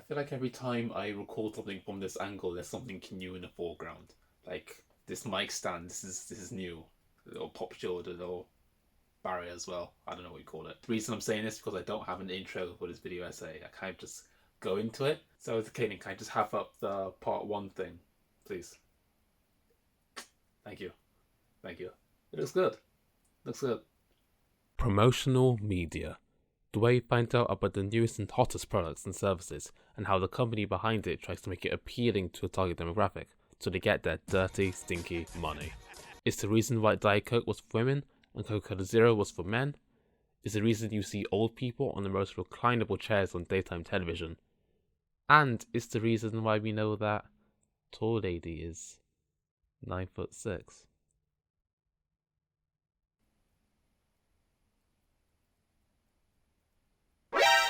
feel like every time I record something from this angle, there's something new in the foreground. Like this mic stand, this is new. A little pop shield, a little barrier as well. I don't know what you call it. The reason I'm saying this is because I don't have an intro for this video essay. I kind of just go into it. So as a Kaden, can I just have up the part 1 thing, please? Thank you. Thank you. It looks good. Looks good. Promotional media. The way you find out about the newest and hottest products and services, and how the company behind it tries to make it appealing to a target demographic, so they get their dirty, stinky money. It's the reason why Diet Coke was for women, and Coca-Cola Zero was for men. It's the reason you see old people on the most reclinable chairs on daytime television. And it's the reason why we know that tall lady is 9'6".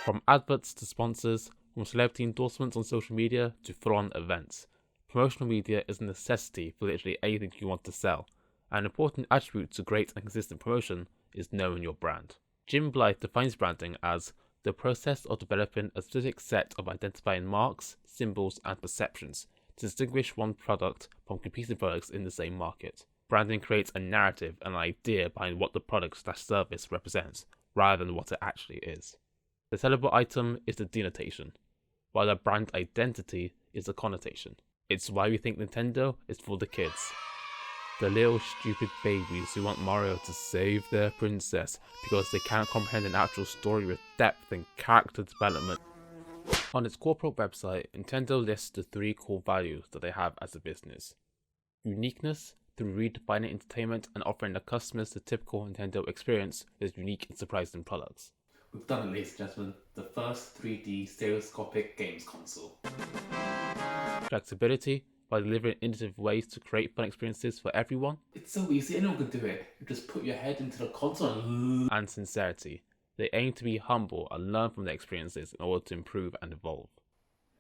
From adverts to sponsors, from celebrity endorsements on social media to full-on events, promotional media is a necessity for literally anything you want to sell. An important attribute to great and consistent promotion is knowing your brand. Jim Blythe defines branding as the process of developing a specific set of identifying marks, symbols, and perceptions to distinguish one product from competing products in the same market. Branding creates a narrative and an idea behind what the product/service represents, rather than what it actually is. The sellable item is the denotation, while the brand identity is the connotation. It's why we think Nintendo is for the kids. The little stupid babies who want Mario to save their princess because they can't comprehend an actual story with depth and character development. On its corporate website, Nintendo lists the 3 core values that they have as a business. Uniqueness, through redefining entertainment and offering their customers the typical Nintendo experience with unique and surprising products. We've done it, ladies and gentlemen, the first 3D stereoscopic games console. Flexibility, by delivering innovative ways to create fun experiences for everyone. It's so easy, anyone can do it. You just put your head into the console and sincerity. They aim to be humble and learn from their experiences in order to improve and evolve.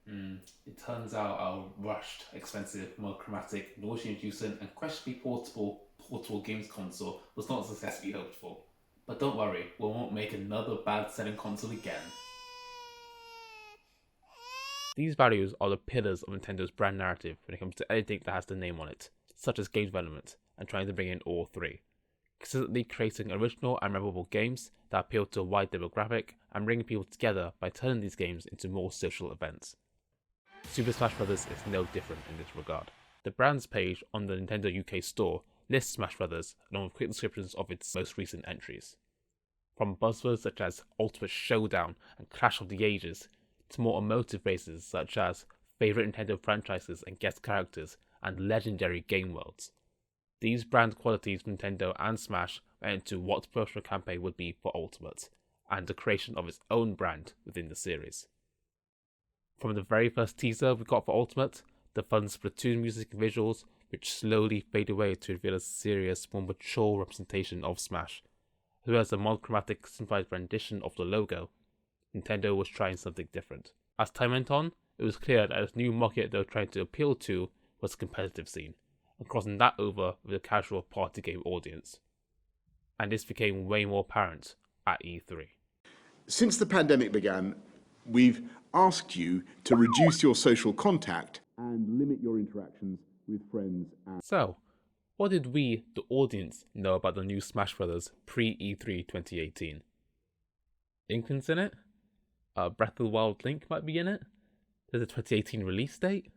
It turns out our rushed, expensive, monochromatic, nausea-inducing and questionably portable games console was not the success we hoped for. But don't worry, we won't make another bad-selling console again. These values are the pillars of Nintendo's brand narrative when it comes to anything that has the name on it, such as game development, and trying to bring in all 3. Consistently creating original and memorable games that appeal to a wide demographic and bringing people together by turning these games into more social events. Super Smash Bros. Is no different in this regard. The brands page on the Nintendo UK store lists Smash Bros. Along with quick descriptions of its most recent entries. From buzzwords such as Ultimate Showdown and Clash of the Ages, to more emotive phrases such as favourite Nintendo franchises and guest characters and legendary game worlds. These brand qualities from Nintendo and Smash went into what the promotional campaign would be for Ultimate, and the creation of its own brand within the series. From the very first teaser we got for Ultimate, the fun Splatoon music and visuals, which slowly fade away to reveal a serious, more mature representation of Smash, as well as a monochromatic simplified rendition of the logo, Nintendo was trying something different. As time went on, it was clear that this new market they were trying to appeal to was the competitive scene, and crossing that over with a casual party game audience. And this became way more apparent at E3. Since the pandemic began, we've asked you to reduce your social contact and limit your interactions with friends. So, what did we, the audience, know about the new Smash Bros. Pre-E3 2018? Inklings in it? Breath of the Wild Link might be in it? There's a 2018 release date?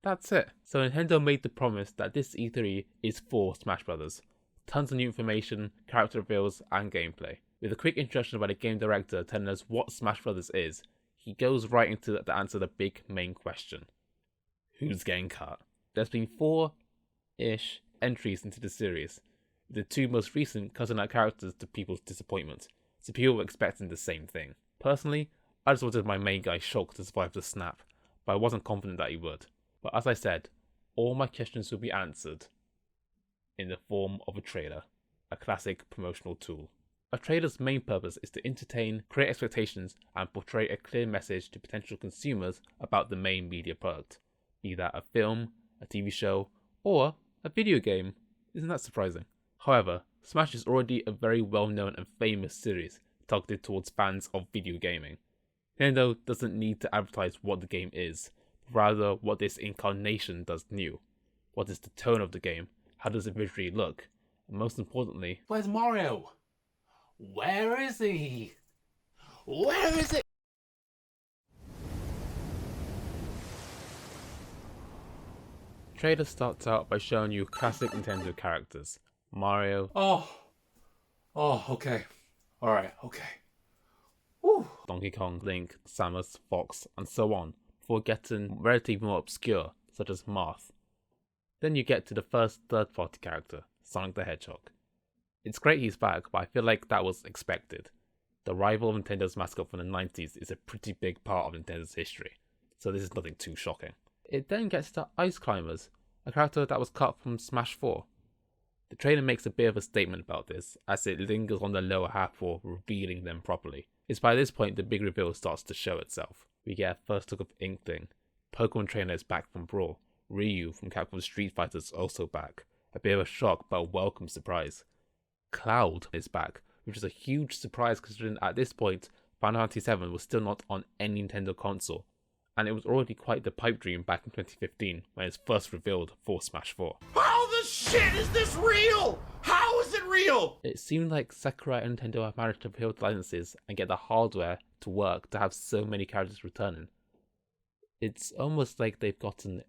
That's it. So Nintendo made the promise that this E3 is for Smash Bros. Tons of new information, character reveals, and gameplay. With a quick introduction by the game director telling us what Smash Bros. Is, he goes right into the answer the big main question. Who's getting cut? There's been 4-ish entries into the series, with the 2 most recent cutting out characters to people's disappointment, so people were expecting the same thing. Personally, I just wanted my main guy Shulk to survive the snap, but I wasn't confident that he would. But as I said, all my questions will be answered in the form of a trailer, a classic promotional tool. A trailer's main purpose is to entertain, create expectations, and portray a clear message to potential consumers about the main media product, be that a film, a TV show, or a video game. Isn't that surprising? However, Smash is already a very well-known and famous series targeted towards fans of video gaming. Nintendo doesn't need to advertise what the game is, but rather what this incarnation does new. What is the tone of the game? How does it visually look? And most importantly, where's Mario? Where is he? Where is it? the trailer starts out by showing you classic Nintendo characters. Mario, Okay. Alright, okay. Woo. Donkey Kong, Link, Samus, Fox, and so on, before getting relatively more obscure, such as Marth. Then you get to the first third-party character, Sonic the Hedgehog. It's great he's back, but I feel like that was expected. The rival of Nintendo's mascot from the 90s is a pretty big part of Nintendo's history, so this is nothing too shocking. It then gets to Ice Climbers, a character that was cut from Smash 4. The trailer makes a bit of a statement about this, as it lingers on the lower half for revealing them properly. It's by this point the big reveal starts to show itself. We get a first look of Inkling, Pokemon Trainer is back from Brawl, Ryu from Capcom Street Fighter is also back. A bit of a shock, but a welcome surprise. Cloud is back, which is a huge surprise considering at this point Final Fantasy VII was still not on any Nintendo console, and it was already quite the pipe dream back in 2015 when it was first revealed for Smash 4. How the shit is this real? How is it real? It seemed like Sakurai and Nintendo have managed to build licenses and get the hardware to work to have so many characters returning. It's almost like they've gotten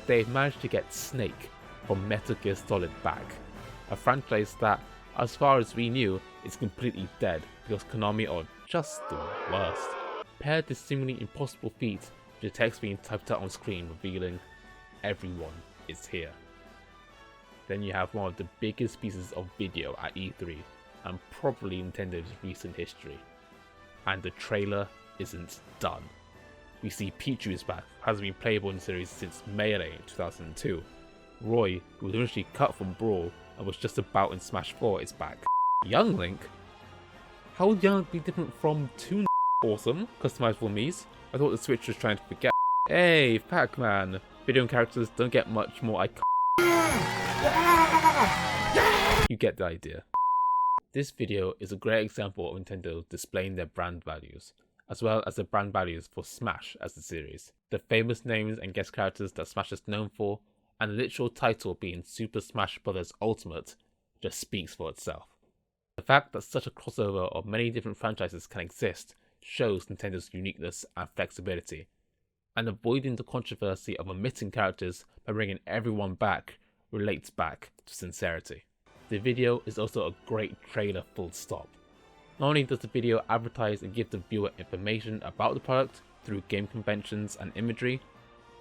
they've managed to get Snake from Metal Gear Solid back, a franchise that, as far as we knew, is completely dead because Konami are just the worst. Paired this seemingly impossible feat with the text being typed out on screen revealing everyone is here. Then you have one of the biggest pieces of video at E3 and probably Nintendo's recent history. And the trailer isn't done. We see Pichu is back, who has been playable in the series since Melee in 2002. Roy, who was initially cut from Brawl and was just about in Smash 4, is back. Young Link? How would Young Link be different from Toon? Awesome, customizable Miis. I thought the Switch was trying to forget. Hey, Pac-Man! Video characters don't get much more iconic. You get the idea. This video is a great example of Nintendo displaying their brand values, as well as the brand values for Smash as the series. The famous names and guest characters that Smash is known for, and the literal title being Super Smash Bros. Ultimate, just speaks for itself. The fact that such a crossover of many different franchises can exist shows Nintendo's uniqueness and flexibility, and avoiding the controversy of omitting characters by bringing everyone back relates back to sincerity. The video is also a great trailer full stop. Not only does the video advertise and give the viewer information about the product through game conventions and imagery,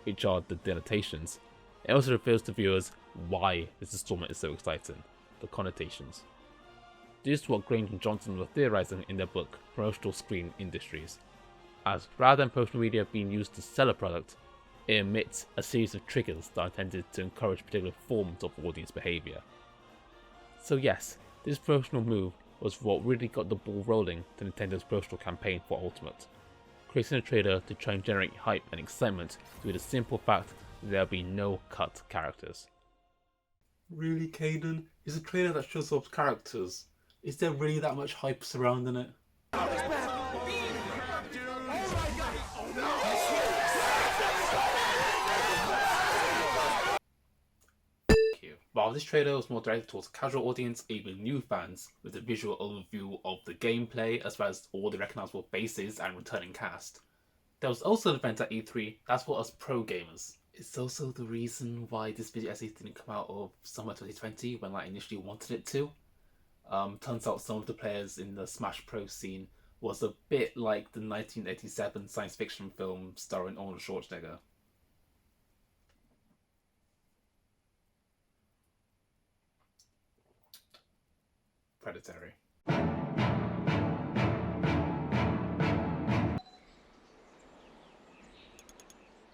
which are the denotations, it also reveals to viewers why this installment is so exciting, the connotations. This is what Grange and Johnson were theorizing in their book, Promotional Screen Industries, as rather than promotional media being used to sell a product, it emits a series of triggers that are intended to encourage particular forms of audience behaviour. So yes, this promotional move was what really got the ball rolling to Nintendo's promotional campaign for Ultimate, creating a trailer to try and generate hype and excitement through the simple fact that there'll be no cut characters. Really, Caden? Is a trailer that shows off characters? Is there really that much hype surrounding it? While this trailer was more directed towards a casual audience, even new fans, with a visual overview of the gameplay as well as all the recognisable faces and returning cast, there was also an event at E3 that's for us pro gamers. It's also the reason why this video essay didn't come out of summer 2020 when I initially wanted it to. Turns out some of the players in the Smash Pro scene was a bit like the 1987 science fiction film starring Arnold Schwarzenegger. Predatory.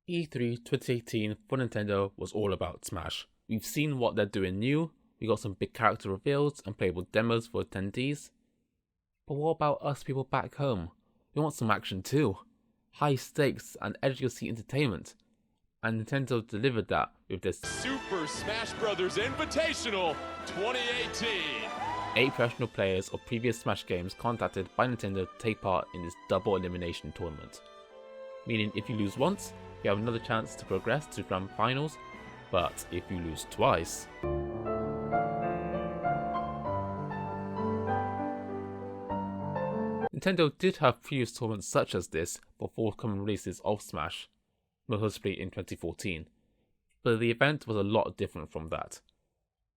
E3 2018 for Nintendo was all about Smash. We've seen what they're doing new, we got some big character reveals and playable demos for attendees. But what about us people back home? We want some action too. High stakes and edge of your seat entertainment. and Nintendo delivered that with their Super Smash Bros. Invitational 2018. 8 professional players of previous Smash games contacted by Nintendo to take part in this double elimination tournament. Meaning if you lose once, you have another chance to progress to grand finals, but if you lose twice, Nintendo did have previous tournaments such as this for forthcoming releases of Smash, most notably in 2014, but the event was a lot different from that.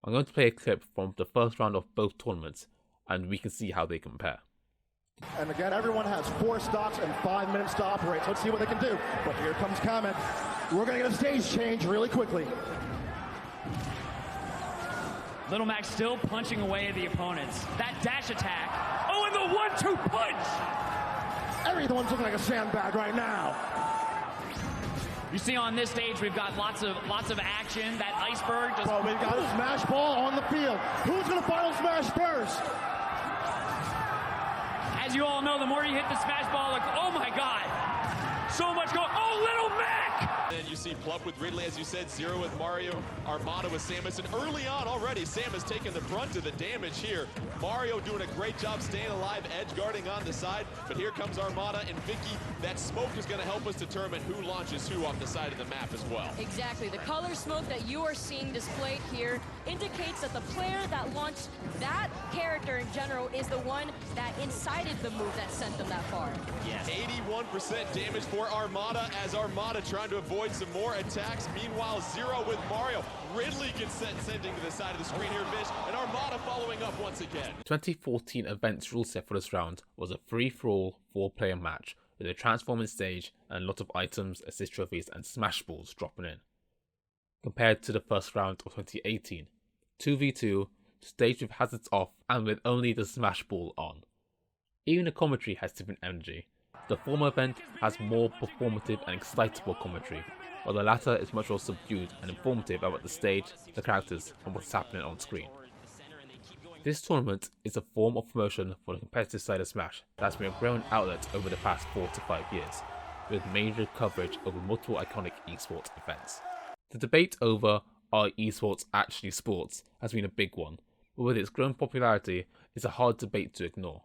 I'm going to play a clip from the first round of both tournaments, and we can see how they compare. And again, everyone has 4 stocks and 5 minutes to operate. So let's see what they can do. But here comes Kamen. We're going to get a stage change really quickly. Little Mac still punching away at the opponents. That dash attack. Oh, and the 1-2 punch! Everyone's looking like a sandbag right now. You see on this stage, we've got lots of action. That iceberg just. Well, we've got a Smash Ball on the field. Who's going to final Smash first? As you all know, the more you hit the Smash Ball, like, oh my God, so much going. Oh, Little Mac! And you see Plup with Ridley, as you said, Zero with Mario, Armada with Samus, and early on already, Samus taking the brunt of the damage here. Mario doing a great job staying alive, edge guarding on the side, but here comes Armada and Vicky. That smoke is going to help us determine who launches who off the side of the map as well. Exactly. The color smoke that you are seeing displayed here indicates that the player that launched that character in general is the one that incited the move that sent them that far. Yes. 81% damage for Armada, as Armada trying to avoid some more attacks. Meanwhile, Zero with Mario. Ridley gets sending to the side of the screen here, Bish, and Armada following up once again. 2014 event's rule set for this round was a free-for-all 4-player match with a transforming stage and a lot of items, assist trophies and smash balls dropping in. Compared to the first round of 2018, 2v2, stage with hazards off and with only the smash ball on. Even the commentary has different energy. The former event has more performative and excitable commentary, while the latter is much more subdued and informative about the stage, the characters and what's happening on screen. This tournament is a form of promotion for the competitive side of Smash that has been a growing outlet over the past 4 to 5 years, with major coverage over multiple iconic esports events. The debate over are esports actually sports has been a big one, but with its growing popularity, it's a hard debate to ignore.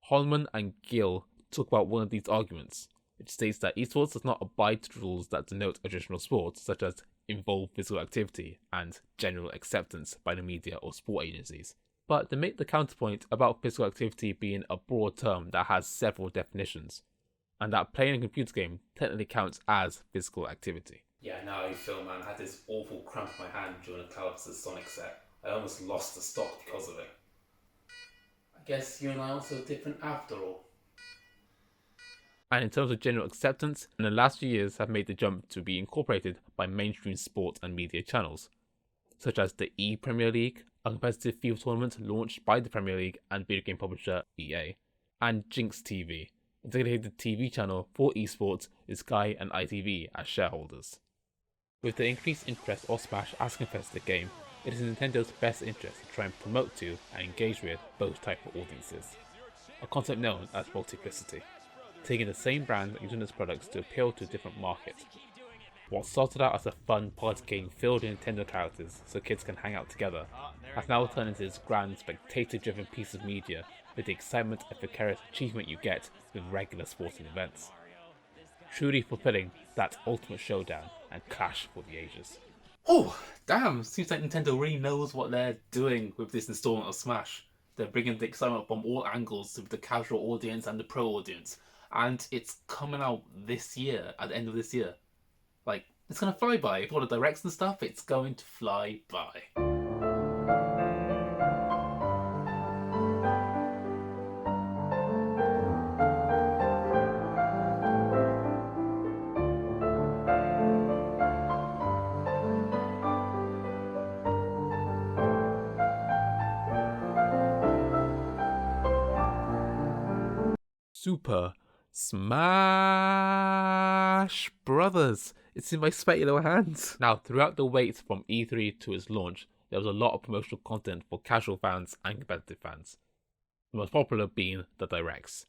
Holman and Gill talk about one of these arguments, which states that esports does not abide to rules that denote a traditional sport, such as involved physical activity and general acceptance by the media or sport agencies. But they make the counterpoint about physical activity being a broad term that has several definitions, and that playing a computer game technically counts as physical activity. Yeah, now I feel, man, I had this awful cramp in my hand during a Calabasas Sonic set. I almost lost the stock because of it. I guess you and I are also different after all. And in terms of general acceptance, in the last few years have made the jump to be incorporated by mainstream sport and media channels, such as the E-Premier League, a competitive field tournament launched by the Premier League and video game publisher EA, and Jinx TV, a dedicated TV channel for esports with Sky and ITV as shareholders. With the increased interest of Smash as a competitive game, it is in Nintendo's best interest to try and promote to and engage with both types of audiences, a concept known as multiplicity, taking the same brand and using its products to appeal to a different market. What started out as a fun party game filled with Nintendo characters so kids can hang out together, has now turned into this grand, spectator-driven piece of media with the excitement and vicarious achievement you get with regular sporting events. Truly fulfilling that ultimate showdown and clash for the ages. Oh, damn! Seems like Nintendo really knows what they're doing with this installment of Smash. They're bringing the excitement from all angles to the casual audience and the pro audience. And it's coming out this year, at the end of this year. Like, it's gonna fly by. With all the directs and stuff, it's going to fly by. Super Smash Brothers. It's in my sweaty little hands. Now, throughout the wait from E3 to its launch, there was a lot of promotional content for casual fans and competitive fans. The most popular being the directs.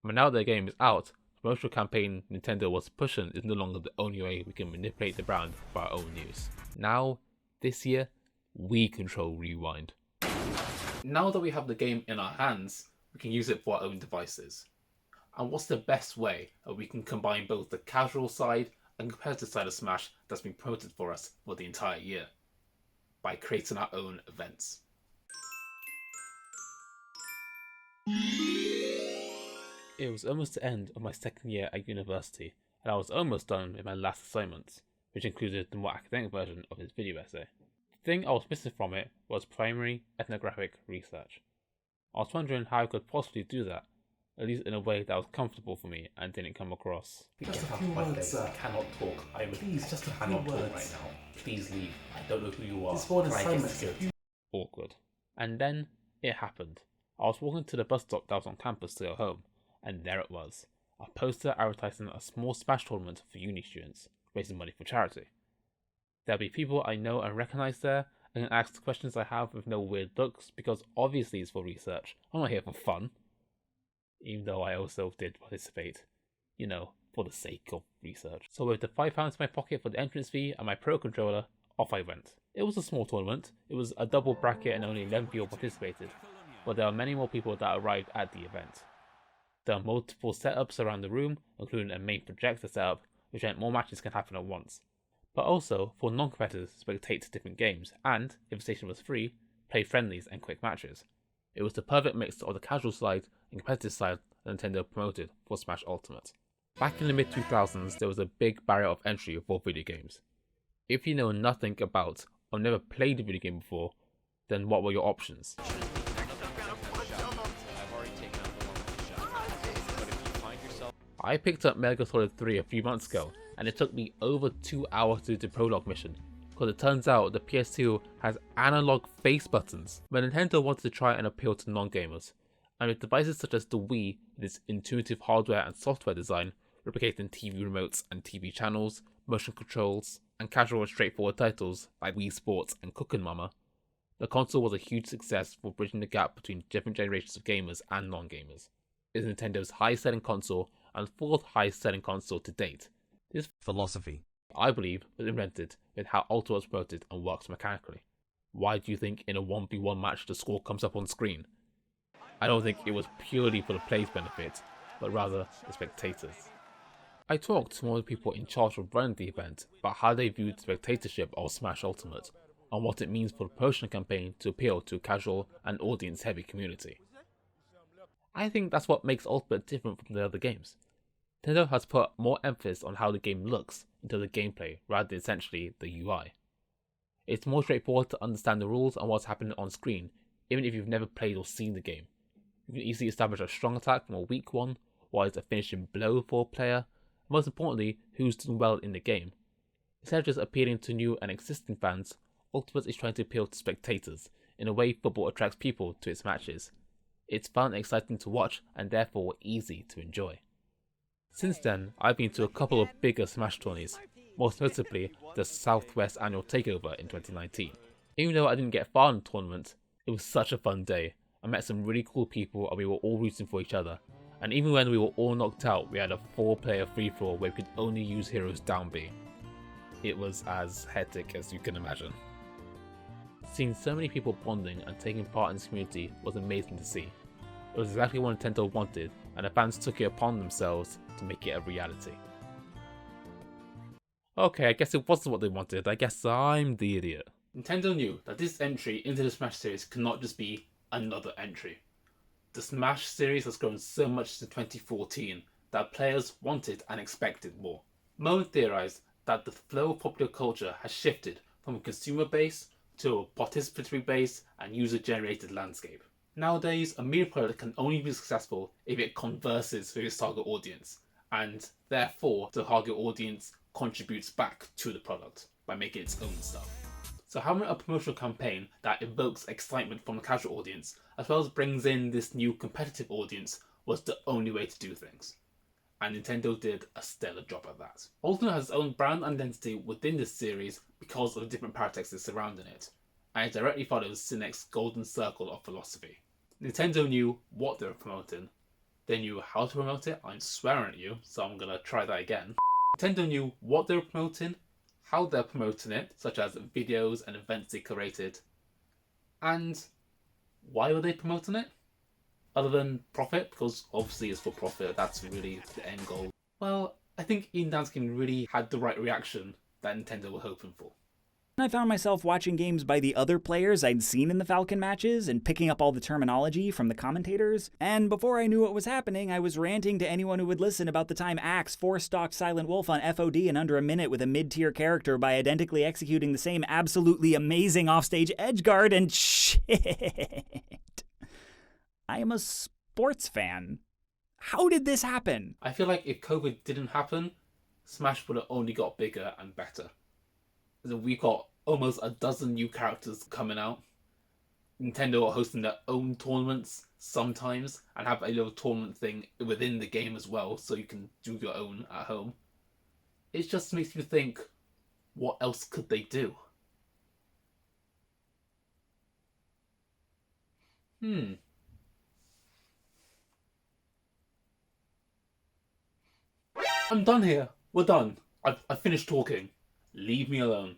But now their game is out, The promotional campaign Nintendo was pushing is no longer the only way we can manipulate the brand for our own use. Now, this year, we control Rewind. Now that we have the game in our hands, we can use it for our own devices. And what's the best way that we can combine both the casual side and competitive side of Smash that's been promoted for us for the entire year? By creating our own events. It was almost the end of my second year at university, and I was almost done with my last assignment, which included the more academic version of this video essay. The thing I was missing from it was primary ethnographic research. I was wondering how I could possibly do that, at least in a way that was comfortable for me and didn't come across. Just a few words, sir. I cannot talk. Please, just a few words. Talk right now. Please leave. I don't know who you are. This board assignment. Awkward. And then it happened. I was walking to the bus stop that was on campus to go home, and there it was. A poster advertising a small Smash tournament for uni students, raising money for charity. There'll be people I know and recognise there, and can ask questions I have with no weird looks, because obviously it's for research. I'm not here for fun. Even though I also did participate, for the sake of research. So with the £5 in my pocket for the entrance fee and my Pro Controller, off I went. It was a small tournament. It was a double bracket and only 11 people participated, but there are many more people that arrived at the event. There are multiple setups around the room, including a main projector setup, which meant more matches can happen at once. But also, for non-competitors to spectate different games, and, if the station was free, play friendlies and quick matches. It was the perfect mix of the casual side and competitive side that Nintendo promoted for Smash Ultimate. Back in the mid-2000s, there was a big barrier of entry for video games. If you know nothing about or never played a video game before, then what were your options? I picked up Metal Gear Solid 3 a few months ago, and it took me over 2 hours to do the prologue mission, because it turns out the PS2 has analog face buttons. But Nintendo wanted to try and appeal to non-gamers, and with devices such as the Wii with its intuitive hardware and software design, replicating TV remotes and TV channels, motion controls, and casual and straightforward titles like Wii Sports and Cookin' Mama, the console was a huge success for bridging the gap between different generations of gamers and non-gamers. It is Nintendo's highest-selling console and fourth highest-selling console to date. This philosophy, I believe, was invented with how Ultimate was promoted and works mechanically. Why do you think in a 1v1 match the score comes up on screen? I don't think it was purely for the player's benefit, but rather the spectators. I talked to one of the people in charge of running the event about how they viewed the spectatorship of Smash Ultimate, and what it means for the promotional campaign to appeal to a casual and audience-heavy community. I think that's what makes Ultimate different from the other games. Nintendo has put more emphasis on how the game looks into the gameplay rather than essentially the UI. It's more straightforward to understand the rules and what's happening on screen, even if you've never played or seen the game. You can easily establish a strong attack from a weak one, what is a finishing blow for a player, and most importantly, who's doing well in the game. Instead of just appealing to new and existing fans, Ultimate is trying to appeal to spectators in a way football attracts people to its matches. It's fun and exciting to watch, and therefore easy to enjoy. Since then, I've been to a couple of bigger Smash tourneys, most notably the Southwest Annual Takeover in 2019. Even though I didn't get far in the tournament, it was such a fun day. I met some really cool people and we were all rooting for each other. And even when we were all knocked out, we had a 4-player free-for-all where we could only use heroes down B. It was as hectic as you can imagine. Seeing so many people bonding and taking part in this community was amazing to see. It was exactly what Nintendo wanted, and the fans took it upon themselves to make it a reality. Okay, I guess it wasn't what they wanted. I guess I'm the idiot. Nintendo knew that this entry into the Smash series could not just be another entry. The Smash series has grown so much since 2014 that players wanted and expected more. Mo theorized that the flow of popular culture has shifted from a consumer base to a participatory base and user-generated landscape. Nowadays, a media product can only be successful if it converses with its target audience, and therefore the target audience contributes back to the product by making its own stuff. So having a promotional campaign that evokes excitement from the casual audience, as well as brings in this new competitive audience, was the only way to do things. And Nintendo did a stellar job at that. Ultimate has its own brand identity within this series because of the different paratexts surrounding it, and it directly follows Synec's golden circle of philosophy. Nintendo knew what they were promoting, They knew how to promote it. I'm swearing at you, so I'm gonna try that again. Nintendo knew what they were promoting, how they're promoting it, such as videos and events they created, and why were they promoting it? Other than profit, because obviously it's for profit, that's really the end goal. Well, I think Ian Danskin really had the right reaction that Nintendo were hoping for. I found myself watching games by the other players I'd seen in the Falcon matches and picking up all the terminology from the commentators. And before I knew what was happening, I was ranting to anyone who would listen about the time Axe four-stocked Silent Wolf on FOD in under a minute with a mid-tier character by identically executing the same absolutely amazing offstage edgeguard, and shit. I am a sports fan. How did this happen? I feel like if COVID didn't happen, Smash would have only got bigger and better. We've got almost a dozen new characters coming out. Nintendo are hosting their own tournaments sometimes and have a little tournament thing within the game as well, so you can do your own at home. It just makes you think, what else could they do? I'm done here. We're done. I've finished talking. Leave me alone.